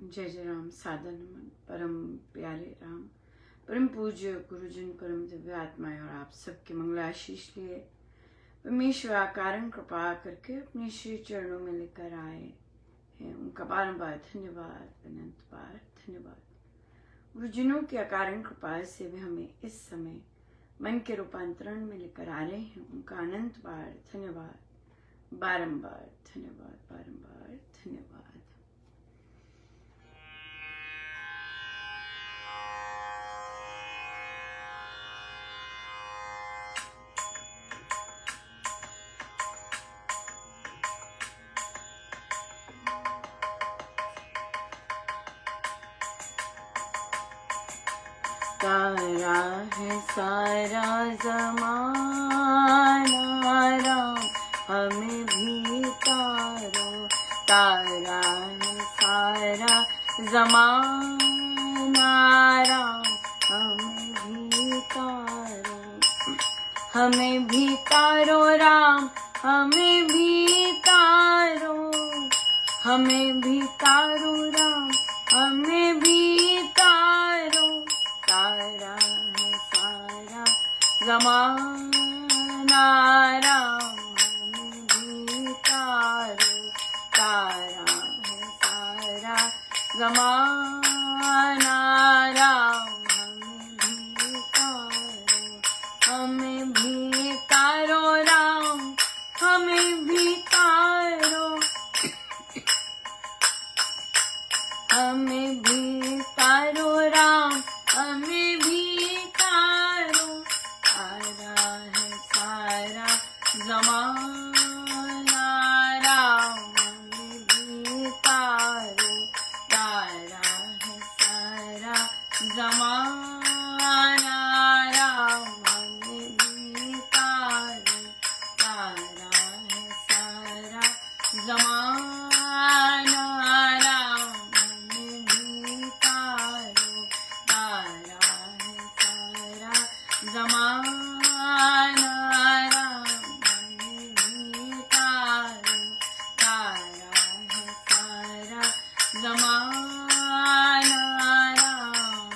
जय जय राम। सादर नमन परम प्यारे राम, परम पूज्य गुरुजन, परम दिव्य आत्माएं और आप सबके मंगल आशीष लिए परमेश्वर आकारण कृपा करके अपने श्री चरणों में लेकर आए हैं। उनका बारंबार धन्यवाद, अनंत बार धन्यवाद। गुरुजनों की अकारण कृपा से भी हमें इस समय मन के रूपांतरण में लेकर आ रहे हैं। उनका अनंत बार धन्यवाद, बारंबार धन्यवाद, बारंबार धन्यवाद। तारा है सारा ज़माना राम, हमें भी तारो। तारा है सारा ज़माना राम, हमें भी तारो। हमें भी तारो राम, हमें भी तारो। हमें भी तारो राम, हमें भी तारो। तारा है सारा ज़माना राम, हमें भी तारो। तारा है सारा ज़माना राम, हमें भी तारो। हमें भी तारो राम, हमें भी तारो। हमें भी तारो राम, हमें भी तारो। तारा है सारा ज़माना राम, हमें भी तारो। तारा है सारा ज़माना राम, हमें भी तारो। तारा है सारा ज़माना राम, हमें भी तारो। तारा है सारा ज़माना राम, हमें भी तारो। तारा है सारा ज़माना राम,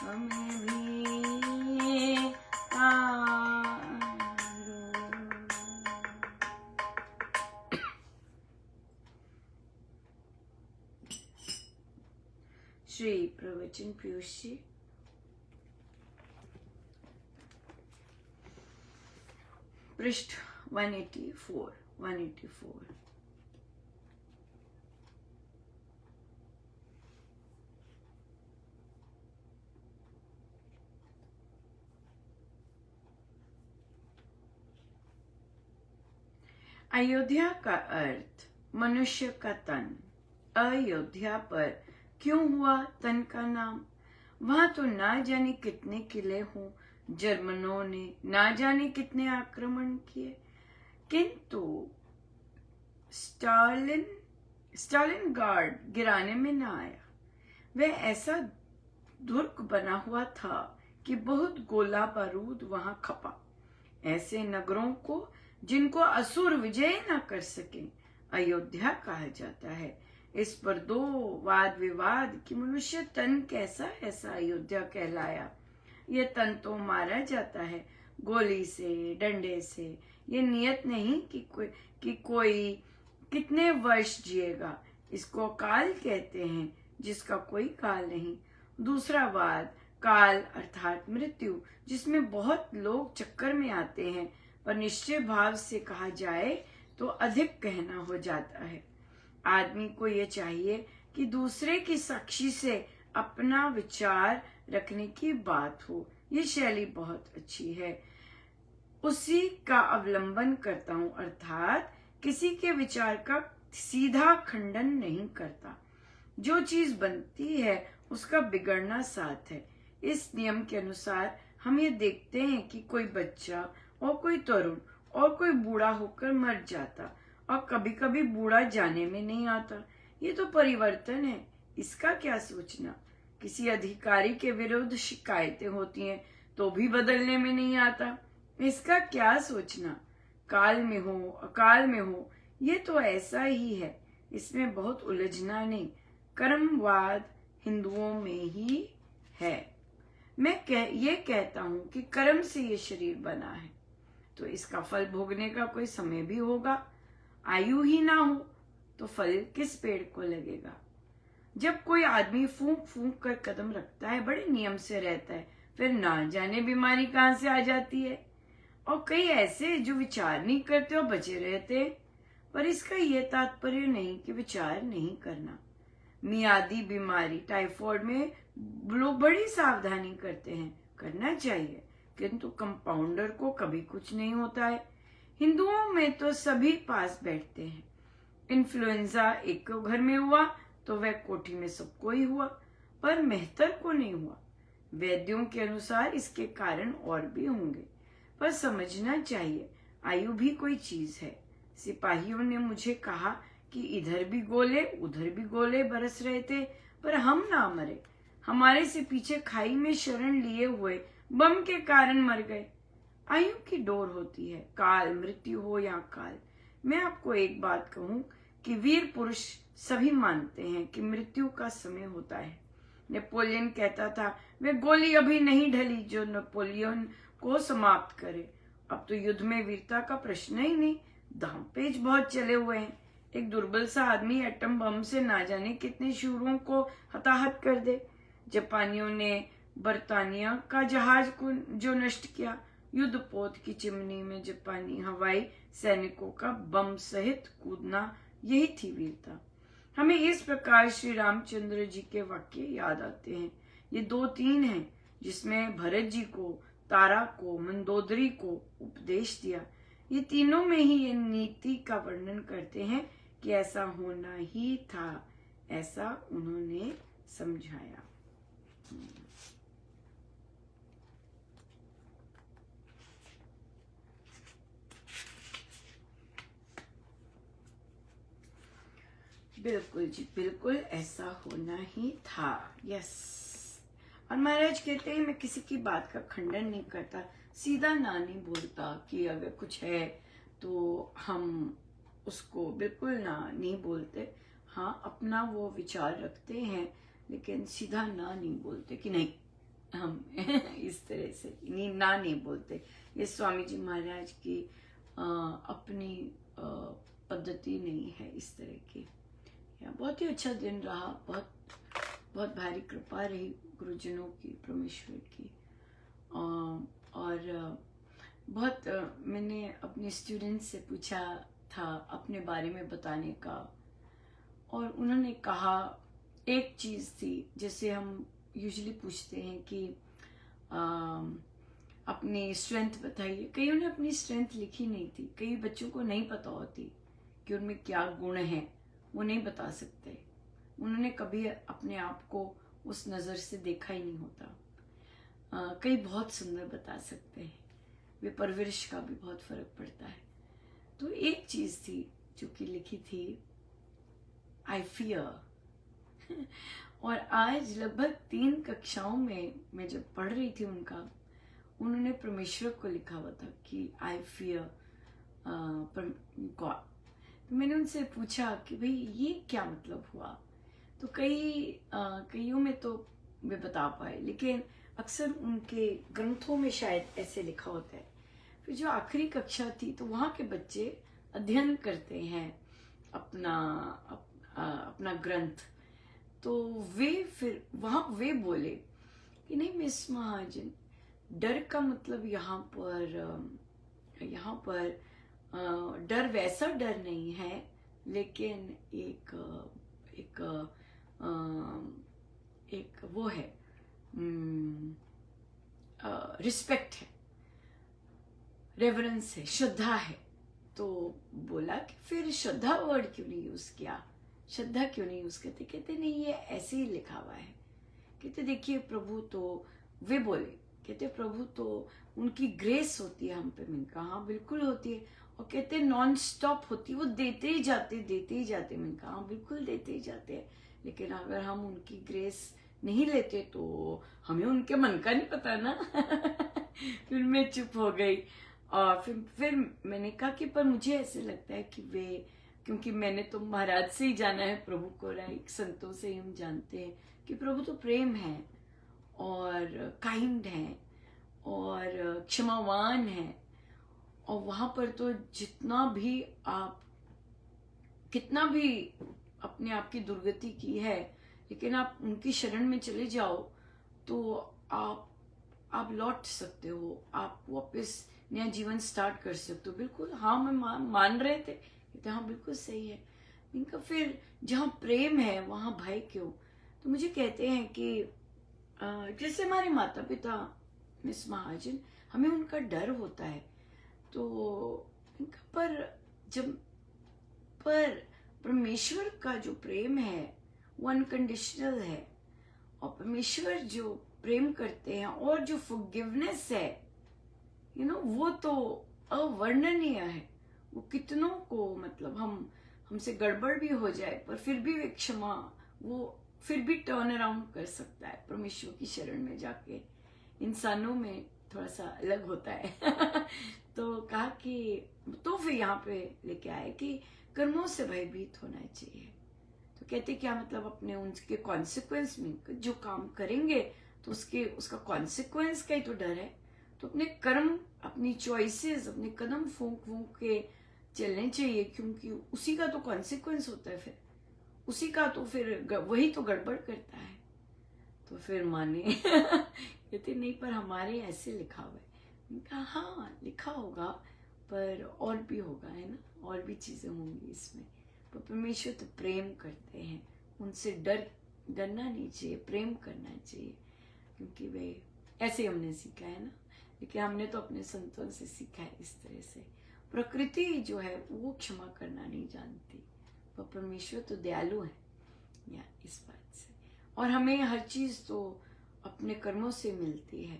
हमें भी तारो। श्री प्रवचन पीयूष जी। पृष्ठ 184। अयोध्या का अर्थ मनुष्य का तन। अयोध्या पर क्यों हुआ तन का नाम? वहां तो ना जाने कितने किले हों, जर्मनों ने ना जाने कितने आक्रमण किए, किंतु स्टालिनग्राड गिराने में न आया। वह ऐसा दुर्ग बना हुआ था कि बहुत गोला बारूद वहां खपा। ऐसे नगरों को जिनको असुर विजय न कर सके अयोध्या कहा जाता है। इस पर दो वाद विवाद कि मनुष्य तन कैसा ऐसा अयोध्या कहलाया। ये तन तो मारा जाता है गोली से, डंडे से। ये नियत नहीं कि कोई कितने वर्ष जिएगा। इसको काल कहते हैं, जिसका कोई काल नहीं। दूसरा वाद काल अर्थात मृत्यु, जिसमें बहुत लोग चक्कर में आते हैं, पर निश्चय भाव से कहा जाए तो अधिक कहना हो जाता है। आदमी को ये चाहिए कि दूसरे की साक्षी से अपना विचार रखने की बात हो। ये शैली बहुत अच्छी है, उसी का अवलंबन करता हूं, अर्थात किसी के विचार का सीधा खंडन नहीं करता। जो चीज बनती है उसका बिगड़ना साथ है। इस नियम के अनुसार हम ये देखते हैं कि कोई बच्चा और कोई तरुण और कोई बूढ़ा होकर मर जाता, और कभी कभी बूढ़ा जाने में नहीं आता। ये तो परिवर्तन है, इसका क्या सोचना। किसी अधिकारी के विरुद्ध शिकायतें होती हैं तो भी बदलने में नहीं आता, इसका क्या सोचना। काल में हो अकाल में हो, ये तो ऐसा ही है, इसमें बहुत उलझना नहीं। कर्मवाद हिंदुओं में ही है। मैं ये कहता हूं कि कर्म से ये शरीर बना है, तो इसका फल भोगने का कोई समय भी होगा। आयु ही ना हो तो फल किस पेड़ को लगेगा। जब कोई आदमी फूंक फूंक कर कदम रखता है, बड़े नियम से रहता है, फिर ना जाने बीमारी कहां से आ जाती है। और कई ऐसे जो विचार नहीं करते और बचे रहते। पर इसका यह तात्पर्य नहीं कि विचार नहीं करना। मियादी बीमारी टाइफाइड में लोग बड़ी सावधानी करते हैं, करना चाहिए, किंतु कंपाउंडर को कभी कुछ नहीं होता है। हिंदुओं में तो सभी पास बैठते हैं। इन्फ्लुएंजा एक को घर में हुआ तो वह कोठी में सबको ही हुआ, पर मेहतर को नहीं हुआ। वैद्यों के अनुसार इसके कारण और भी होंगे, पर समझना चाहिए आयु भी कोई चीज है। सिपाहियों ने मुझे कहा कि इधर भी गोले उधर भी गोले बरस रहे थे, पर हम ना मरे। हमारे से पीछे खाई में शरण लिए हुए बम के कारण मर गए। आयु की डोर होती है, काल मृत्यु हो या काल। मैं आपको एक बात कहूं कि वीर पुरुष सभी मानते हैं कि मृत्यु का समय होता है। नेपोलियन कहता था, वे गोली अभी नहीं ढली जो नेपोलियन को समाप्त करे। अब तो युद्ध में वीरता का प्रश्न ही नहीं, दांवपेच बहुत चले हुए हैं। एक दुर्बल सा आदमी एटम बम से ना जाने कितने शूरों को हताहत कर दे। जापानियों ने बर्तानिया का जहाज को जो नष्ट किया, युद्धपोत की चिमनी में जापानी हवाई सैनिकों का बम सहित कूदना, यही थी वीरता। हमें इस प्रकार श्री रामचंद्र जी के वाक्य याद आते हैं। ये 2-3 हैं जिसमें भरत जी को, तारा को, मंदोदरी को उपदेश दिया। ये तीनों में ही ये नीति का वर्णन करते हैं कि ऐसा होना ही था, ऐसा उन्होंने समझाया। बिल्कुल जी, बिल्कुल ऐसा होना ही था। यस। और महाराज कहते हैं मैं किसी की बात का खंडन नहीं करता, सीधा ना नहीं बोलता कि अगर कुछ है तो हम उसको बिल्कुल ना नहीं बोलते। हाँ, अपना वो विचार रखते हैं, लेकिन सीधा ना नहीं बोलते कि नहीं हम इस तरह से नहीं बोलते। ये स्वामी जी महाराज की अपनी पद्धति नहीं है इस तरह की। बहुत ही अच्छा दिन रहा, बहुत बहुत भारी कृपा रही गुरुजनों की, परमेश्वर की। और बहुत मैंने अपने स्टूडेंट्स से पूछा था अपने बारे में बताने का, और उन्होंने कहा एक चीज़ थी जैसे हम यूजुअली पूछते हैं कि अपनी स्ट्रेंथ बताइए। कईयों ने अपनी स्ट्रेंथ लिखी नहीं थी, कई बच्चों को नहीं पता होती कि उनमें क्या गुण है, वो नहीं बता सकते। उन्होंने कभी अपने आप को उस नज़र से देखा ही नहीं होता। कई बहुत सुंदर बता सकते हैं, वे परवरिश का भी बहुत फर्क पड़ता है। तो एक चीज़ थी जो कि लिखी थी, आई फियर। और आज लगभग 3 कक्षाओं में मैं जब पढ़ रही थी उन्होंने परमेश्वर को लिखा हुआ था कि आई फियर गॉड। तो मैंने उनसे पूछा कि भाई ये क्या मतलब हुआ। तो कईयों में तो वे बता पाए, लेकिन अक्सर उनके ग्रंथों में शायद ऐसे लिखा होता है। फिर जो आखिरी कक्षा थी तो वहाँ के बच्चे अध्ययन करते हैं अपना ग्रंथ। तो वे फिर वहाँ वे बोले कि नहीं मिस महाजन, डर का मतलब यहाँ पर डर वैसा डर नहीं है, लेकिन एक वो है, रिस्पेक्ट है, रेवरेंस है, श्रद्धा है। तो बोला कि फिर श्रद्धा वर्ड क्यों नहीं यूज किया, श्रद्धा क्यों नहीं यूज करते। कहते नहीं, ये ऐसे ही लिखा हुआ है। कहते देखिए प्रभु तो, वे बोले कहते प्रभु तो उनकी ग्रेस होती है हम पे। मैंने कहा हाँ बिल्कुल होती है। और कहते नॉन स्टॉप होती है, वो देते ही जाते। मैंने कहा हाँ बिल्कुल देते ही जाते हैं, लेकिन अगर हम उनकी ग्रेस नहीं लेते तो हमें उनके मन का नहीं पता ना। फिर मैं चुप हो गई। और फिर मैंने कहा कि पर मुझे ऐसे लगता है कि क्योंकि मैंने तो महाराज से ही जाना है प्रभु को, राइट, संतों से ही हम जानते हैं कि प्रभु तो प्रेम है और काइंड है और क्षमावान है। और वहां पर तो जितना भी आप कितना भी अपने आप की दुर्गति की है, लेकिन आप उनकी शरण में चले जाओ तो आप लौट सकते हो, आप वापस नया जीवन स्टार्ट कर सकते हो। बिल्कुल हाँ, मैं मान रहे थे तो हाँ बिल्कुल सही है। इनका फिर जहाँ प्रेम है वहां भय क्यों? तो मुझे कहते हैं कि जैसे हमारे माता पिता मिस महाजन, हमें उनका डर होता है, तो इनका पर परमेश्वर का जो प्रेम है वो अनकंडीशनल है। और परमेश्वर जो प्रेम करते हैं और जो फॉरगिवनेस है, वो तो अवर्णनीय है। वो कितनों को, मतलब हमसे गड़बड़ भी हो जाए पर फिर भी वे क्षमा, वो फिर भी टर्न अराउंड कर सकता है परमेश्वर की शरण में जाके। इंसानों में थोड़ा सा अलग होता है तो कहा कि तो फिर यहाँ पे लेके आए कि कर्मों से भयभीत होना चाहिए। तो कहते क्या मतलब, अपने उनके कॉन्सिक्वेंस में जो काम करेंगे तो उसका कॉन्सिक्वेंस का ही तो डर है। तो अपने कर्म, अपनी चॉइसेस, अपने कदम फूंक फूंक के चलने चाहिए, क्योंकि उसी का तो कॉन्सिक्वेंस होता है। फिर उसी का तो फिर वही तो गड़बड़ करता है। तो फिर माने कहते नहीं, पर हमारे ऐसे लिखा हुआ है। कहा हाँ लिखा होगा, पर और भी होगा, है ना, और भी चीजें होंगी इसमें। पर परमेश्वर तो प्रेम करते हैं, उनसे डरना नहीं चाहिए, प्रेम करना चाहिए, क्योंकि वे ऐसे हमने सीखा है ना। लेकिन हमने तो अपने संतों से सीखा है इस तरह से। प्रकृति जो है वो क्षमा करना नहीं जानती, पर परमेश्वर तो दयालु है या इस बात से। और हमें हर चीज तो अपने कर्मों से मिलती है।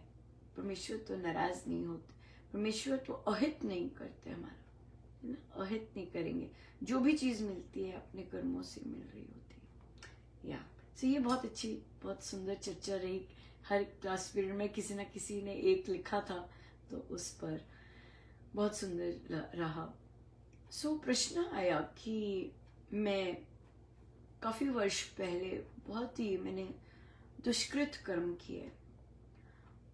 परमेश्वर तो नाराज नहीं होते, परमेश्वर तो अहित नहीं करते हमारा, है ना, अहित नहीं करेंगे। जो भी चीज मिलती है अपने कर्मों से मिल रही होती है। या सो ये बहुत अच्छी, बहुत सुंदर चर्चा रही। हर क्लास पीरियड में किसी ना किसी ने एक लिखा था, तो उस पर बहुत सुंदर रहा। सो प्रश्न आया कि मैं काफी वर्ष पहले बहुत ही मैंने दुष्कृत कर्म किए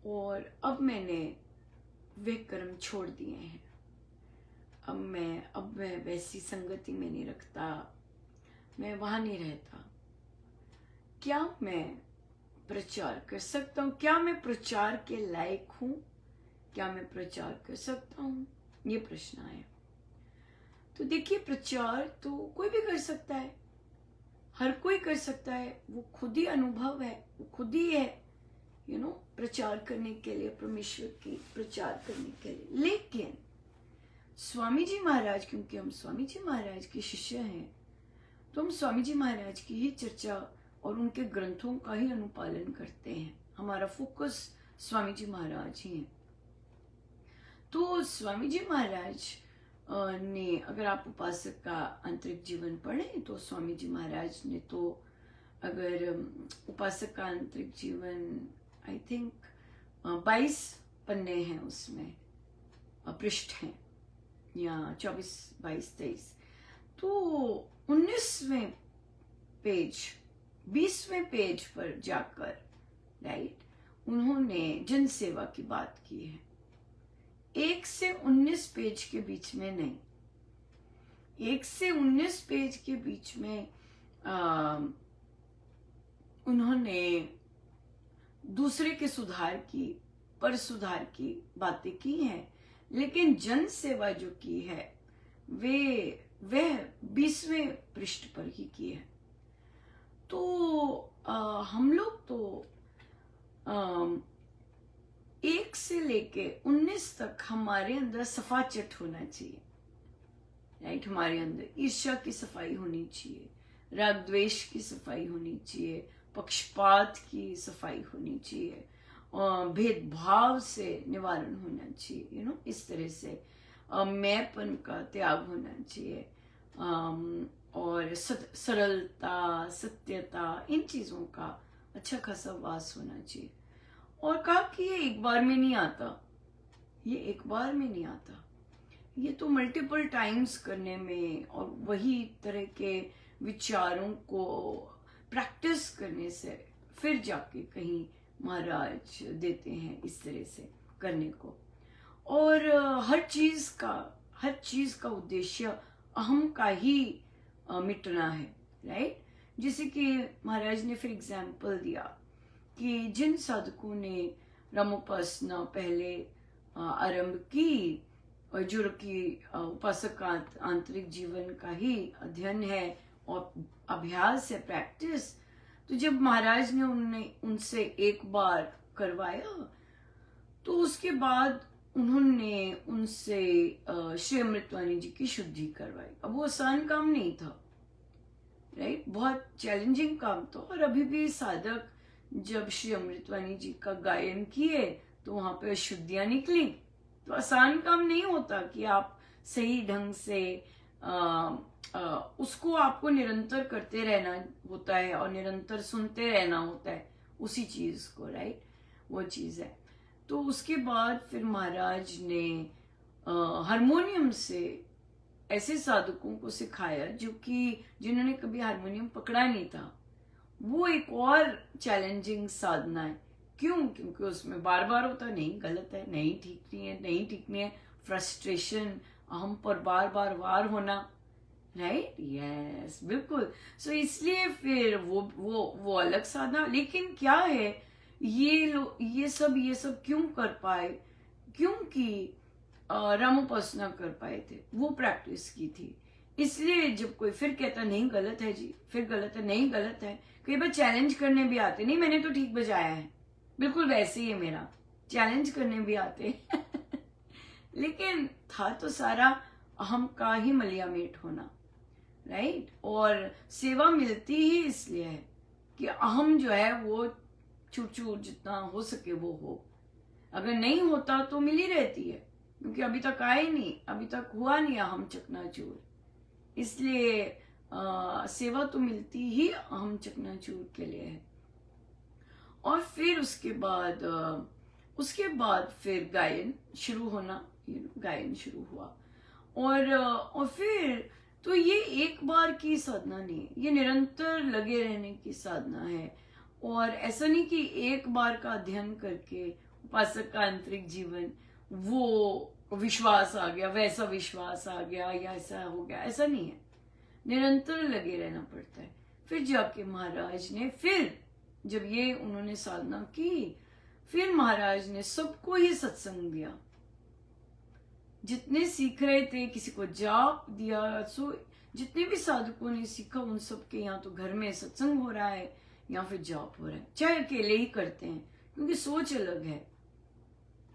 और अब मैंने वे कर्म छोड़ दिए हैं। अब मैं वैसी संगति में नहीं रखता, मैं वहां नहीं रहता। क्या मैं प्रचार कर सकता हूँ? क्या मैं प्रचार के लायक हूं? क्या मैं प्रचार कर सकता हूँ? ये प्रश्न आया। तो देखिए, प्रचार तो कोई भी कर सकता है, हर कोई कर सकता है। वो खुद ही अनुभव है, वो खुद ही है, प्रचार करने के लिए, परमेश्वर की प्रचार करने के लिए। लेकिन स्वामी जी महाराज, क्योंकि हम स्वामी जी महाराज के शिष्य हैं, तो हम स्वामी जी महाराज की ही चर्चा और उनके ग्रंथों का ही अनुपालन करते हैं। हमारा फोकस स्वामी जी महाराज ही हैं। तो स्वामी जी महाराज ने, अगर आप उपासक का आंतरिक जीवन पढ़ें तो स्वामी जी महाराज ने तो, अगर उपासक का आंतरिक जीवन आई थिंक 22 पन्ने हैं, उसमें पृष्ठ हैं, या 24, 22, 23। तो 19वें पेज, 20वें पेज पर जाकर, राइट, उन्होंने जन सेवा की बात की है। 1 से 19 पेज के बीच में नहीं, 1 से 19 पेज के बीच में उन्होंने दूसरे के सुधार की, पर सुधार की बातें की हैं। लेकिन जन सेवा जो की है वह 20वें पृष्ठ पर ही की है। तो हम लोग तो 1 से लेके 19 तक हमारे अंदर सफाचट होना चाहिए, राइट। हमारे अंदर ईर्ष्या की सफाई होनी चाहिए, राग द्वेष की सफाई होनी चाहिए, पक्षपात की सफाई होनी चाहिए, भेदभाव से निवारण होना चाहिए, इस तरह से मैंपन का त्याग होना चाहिए, और सरलता, सत्यता, इन चीजों का अच्छा खासा वास होना चाहिए। और कहा कि ये एक बार में नहीं आता, ये एक बार में नहीं आता, ये तो मल्टीपल टाइम्स करने में और वही तरह के विचारों को प्रैक्टिस करने से फिर जाके कहीं महाराज देते हैं इस तरह से करने को। और हर चीज का उद्देश्य अहम का ही मिटना है, राइट। जैसे कि महाराज ने फिर एग्जाम्पल दिया कि जिन साधकों ने रामोपासना पहले आरंभ की और जो कि उपासक का आंतरिक जीवन का ही अध्ययन है और अभ्यास है, प्रैक्टिस, तो जब महाराज ने उनसे एक बार करवाया तो उसके बाद उन्होंने उनसे श्री अमृतवाणी जी की शुद्धि करवाई। अब वो आसान काम नहीं था, राइट, बहुत चैलेंजिंग काम था। और अभी भी साधक जब श्री अमृतवाणी जी का गायन किए तो वहां पे अशुद्धियां निकली। तो आसान काम नहीं होता कि आप सही ढंग से उसको आपको निरंतर करते रहना होता है और निरंतर सुनते रहना होता है उसी चीज को, राइट, वो चीज है। तो उसके बाद फिर महाराज ने हारमोनियम से ऐसे साधकों को सिखाया जिन्होंने कभी हारमोनियम पकड़ा नहीं था। वो एक और चैलेंजिंग साधना है। क्यों? क्योंकि उसमें बार बार होता नहीं गलत है, नहीं ठीक नहीं है, फ्रस्ट्रेशन, अहम पर बार बार वार होना, राइट, यस, बिल्कुल। सो इसलिए फिर वो अलग साधना। लेकिन क्या है, ये सब क्यों कर पाए? क्योंकि रामोपासना कर पाए थे, वो प्रैक्टिस की थी। इसलिए जब कोई फिर कहता नहीं गलत है जी, फिर गलत है, नहीं गलत है, कई बार चैलेंज करने भी आते, नहीं मैंने तो ठीक बजाया है, बिल्कुल वैसे ही है मेरा, चैलेंज करने भी आते लेकिन था तो सारा अहम का ही मलियामेट होना, राइट। और सेवा मिलती ही इसलिए है कि अहम जो है वो चूर जितना हो सके वो हो। अगर नहीं होता तो मिली रहती है, क्योंकि अभी तक आए नहीं, अभी तक हुआ नहीं अहम चकनाचूर। इसलिए सेवा तो मिलती ही अहम चकनाचूर के लिए है। और फिर उसके बाद फिर गायन शुरू हुआ। और फिर तो ये एक बार की साधना नहीं है, ये निरंतर लगे रहने की साधना है। और ऐसा नहीं कि एक बार का अध्ययन करके उपासक का आंतरिक जीवन वो विश्वास आ गया, वैसा विश्वास आ गया या ऐसा हो गया, ऐसा नहीं है। निरंतर लगे रहना पड़ता है। फिर जाके महाराज ने जब ये उन्होंने साधना की, फिर महाराज ने सबको ही सत्संग दिया। जितने सीख रहे थे, किसी को जाप दिया। सो जितने भी साधकों ने सीखा उन सबके यहाँ तो घर में सत्संग हो रहा है या फिर जाप हो रहा है, चाहे अकेले ही करते हैं, क्योंकि सोच अलग है,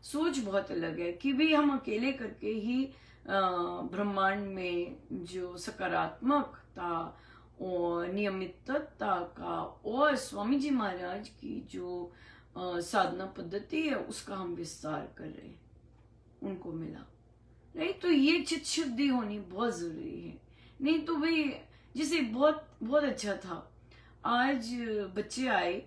सोच बहुत अलग है कि भी हम अकेले करके ही ब्रह्मांड में जो सकारात्मकता और नियमितता का और स्वामी जी महाराज की जो साधना पद्धति है उसका हम विस्तार कर रहे हैं, उनको मिला, राइट। तो ये चित्त शुद्धि होनी बहुत जरूरी है। नहीं तो भाई जैसे बहुत बहुत अच्छा था, आज बच्चे आए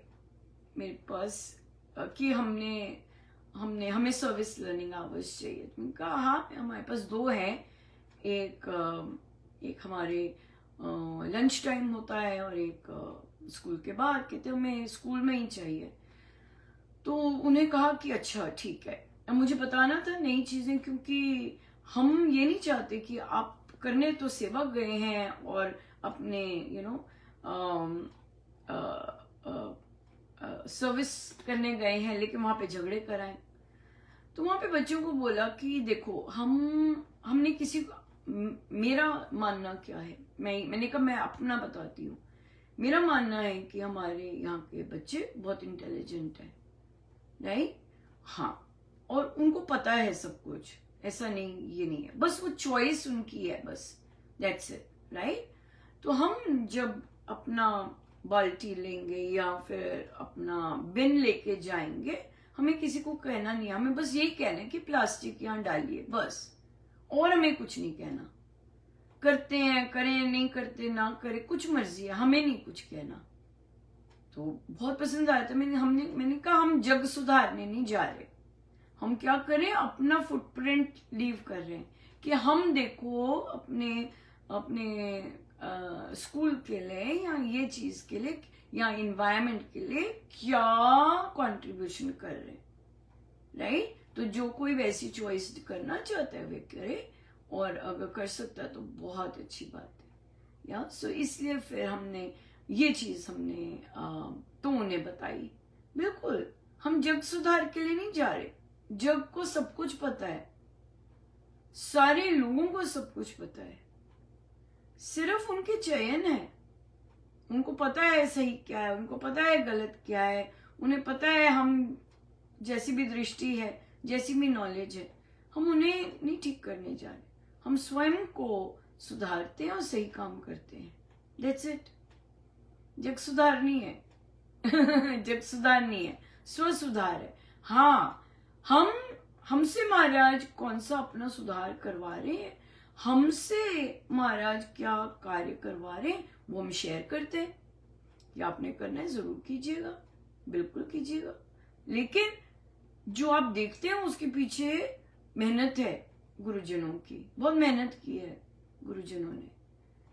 मेरे पास कि हमें सर्विस लर्निंग आवर्स चाहिए। मैंने कहा हाँ, हमारे पास 2 हैं, एक हमारे लंच टाइम होता है और एक स्कूल के बाद। कहते हमें स्कूल में ही चाहिए। तो उन्हें कहा कि अच्छा ठीक है। अब मुझे बताना था नई चीजें, क्योंकि हम ये नहीं चाहते कि आप करने तो सेवा गए हैं और अपने सर्विस करने गए हैं, लेकिन वहां पे झगड़े कराएं। तो वहां पे बच्चों को बोला कि देखो हमने किसी को, मेरा मानना क्या है, मैंने कहा मैं अपना बताती हूँ। मेरा मानना है कि हमारे यहाँ के बच्चे बहुत इंटेलिजेंट हैं, राइट, हाँ, और उनको पता है सब कुछ, ऐसा नहीं, ये नहीं है, बस वो चॉइस उनकी है, बस दैट्स इट, राइट। तो हम जब अपना बाल्टी लेंगे या फिर अपना बिन लेके जाएंगे, हमें किसी को कहना नहीं है, हमें बस यही कहना है कि प्लास्टिक यहाँ डालिए, बस, और हमें कुछ नहीं कहना। करते हैं करें, नहीं करते ना करें, कुछ मर्जी है, हमें नहीं कुछ कहना। तो बहुत पसंद आया था। मैंने कहा हम जग सुधारने नहीं जा रहे, हम क्या करें, अपना फुटप्रिंट लीव कर रहे हैं कि हम देखो अपने अपने स्कूल के लिए या ये चीज के लिए या इन्वायरमेंट के लिए क्या कंट्रीब्यूशन कर रहे हैं, राइट? तो जो कोई वैसी चॉइस करना चाहता है वे करे, और अगर कर सकता है तो बहुत अच्छी बात है। या सो इसलिए फिर हमने ये चीज हमने तो उन्हें बताई। बिल्कुल हम जग सुधार के लिए नहीं जा रहे, जग को सब कुछ पता है, सारे लोगों को सब कुछ पता है, सिर्फ उनके चयन है। उनको पता है सही क्या है, उनको पता है गलत क्या है, उन्हें पता है हम जैसी भी दृष्टि है, जैसी भी नॉलेज है, हम उन्हें नहीं ठीक करने जा रहे, हम स्वयं को सुधारते हैं और सही काम करते हैं। That's it. जग सुधार नहीं है जग सुधार नहीं है, स्व सुधार है। हाँ, हमसे महाराज कौन सा अपना सुधार करवा रहे हैं, हमसे महाराज क्या कार्य करवा रहे हैं, वो हम शेयर करते हैं कि आपने करना है जरूर कीजिएगा, बिल्कुल कीजिएगा। लेकिन जो आप देखते हैं उसके पीछे मेहनत है गुरुजनों की, बहुत मेहनत की है गुरुजनों ने,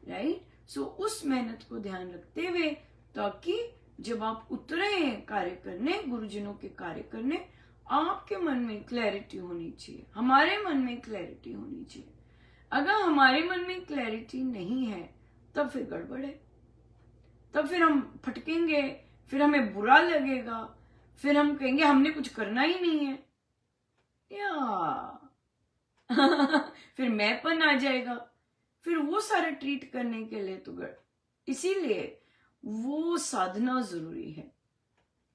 राइट? सो उस मेहनत को ध्यान रखते हुए, ताकि जब आप उतरे कार्य करने, गुरुजनों के कार्य करने, आपके मन में क्लैरिटी होनी चाहिए, हमारे मन में क्लैरिटी होनी चाहिए। अगर हमारे मन में क्लैरिटी नहीं है तब फिर गड़बड़ है, तब फिर हम फटकेंगे, फिर हमें बुरा लगेगा, फिर हम कहेंगे हमने कुछ करना ही नहीं है, या फिर मैंपन आ जाएगा, फिर वो सारे ट्रीट करने के लिए तो इसीलिए वो साधना जरूरी है,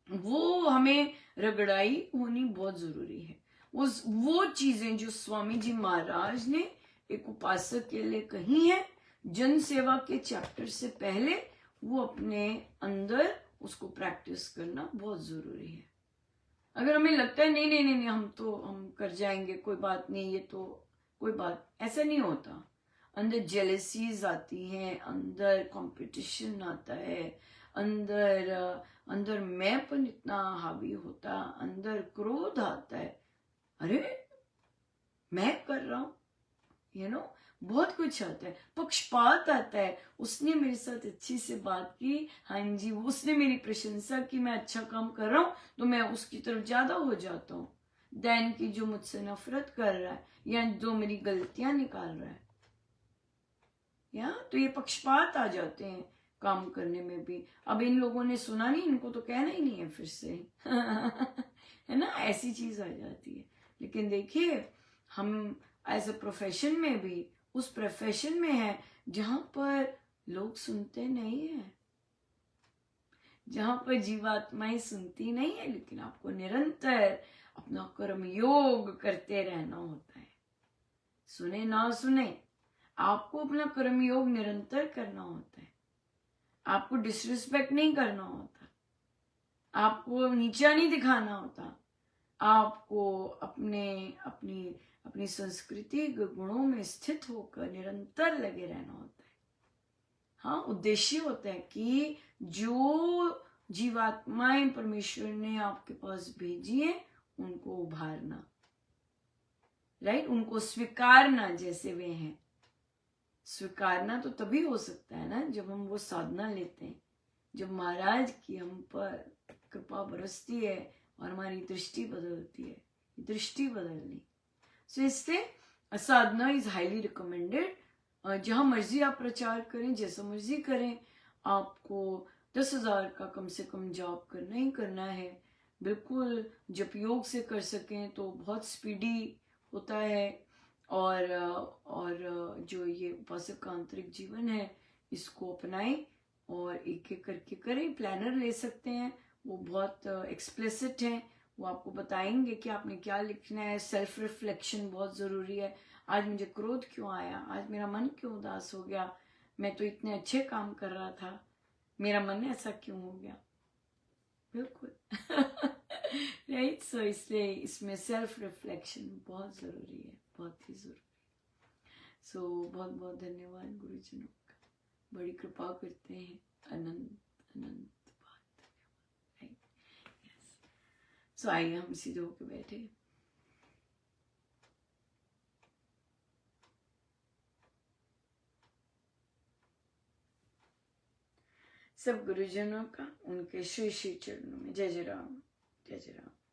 वो हमें रगड़ाई होनी बहुत जरूरी है। वो चीजें जो स्वामी जी महाराज ने एक उपासक के लिए कही है जन सेवा के चैप्टर से पहले, वो अपने अंदर उसको प्रैक्टिस करना बहुत जरूरी है। अगर हमें लगता है नहीं नहीं नहीं, नहीं हम कर जाएंगे, कोई बात नहीं, ये तो कोई बात, ऐसा नहीं होता। अंदर जेलसीज आती हैं, अंदर कंपटीशन आता है, अंदर मैंपन इतना हावी होता, अंदर क्रोध आता है, अरे मैं कर रहा हूं, बहुत कुछ आता है, पक्षपात आता है, उसने मेरे साथ अच्छी से बात की, हाँ जी, उसने मेरी प्रशंसा की, मैं अच्छा काम कर रहा हूं तो मैं उसकी तरफ ज्यादा हो जाता हूँ दैन की जो मुझसे नफरत कर रहा है या जो मेरी गलतियां निकाल रहा है। तो ये पक्षपात आ जाते हैं काम करने में भी। अब इन लोगों ने सुना नहीं, इनको तो कहना ही नहीं है फिर से है ना, ऐसी चीज आ जाती है। लेकिन देखिए, हम एज अ प्रोफेशन में भी उस प्रोफेशन में है जहां पर लोग सुनते नहीं है, जहां पर जीवात्माएं सुनती नहीं है, लेकिन आपको निरंतर अपना कर्म योग करते रहना होता है। सुने ना सुने, आपको अपना कर्म योग निरंतर करना होता है। आपको डिसरिस्पेक्ट नहीं करना होता, आपको नीचा नहीं दिखाना होता, आपको अपनी संस्कृति के गुणों में स्थित होकर निरंतर लगे रहना होता है। हाँ, उद्देश्य होता है कि जो जीवात्माएं परमेश्वर ने आपके पास भेजी है उनको उभारना, राइट? उनको स्वीकारना जैसे वे हैं। स्वीकारना तो तभी हो सकता है ना जब हम वो साधना लेते हैं, जब महाराज की हम पर कृपा बरसती है और हमारी दृष्टि बदलती है, दृष्टि बदलनी। सो इसलिए साधना इज हाईली रिकमेंडेड। जहां मर्जी आप प्रचार करें, जैसा मर्जी करें, आपको 10,000 का कम से कम जाप करना ही करना है। बिल्कुल जब योग से कर सकें तो बहुत स्पीडी होता है। और जो ये उपासक का आंतरिक जीवन है, इसको अपनाएं और एक एक करके करें। प्लानर ले सकते हैं, वो बहुत एक्सप्लिसिट है, वो आपको बताएंगे कि आपने क्या लिखना है। सेल्फ रिफ्लेक्शन बहुत जरूरी है। आज मुझे क्रोध क्यों आया, आज मेरा मन क्यों उदास हो गया, मैं तो इतने अच्छे काम कर रहा था, मेरा मन ऐसा क्यों हो गया। बिल्कुल राइट। सो इसलिए इसमें सेल्फ रिफ्लेक्शन बहुत जरूरी है, बहुत ही जरूरी। सो बहुत बहुत धन्यवाद गुरुजनों का, बड़ी कृपा करते हैं, अनंत अनंत बहुत धन्यवाद। यस, सो आइए हम सीधे होके बैठे। सब गुरुजनों का उनके श्री श्री चरणों में जय जय राम, जय जय राम।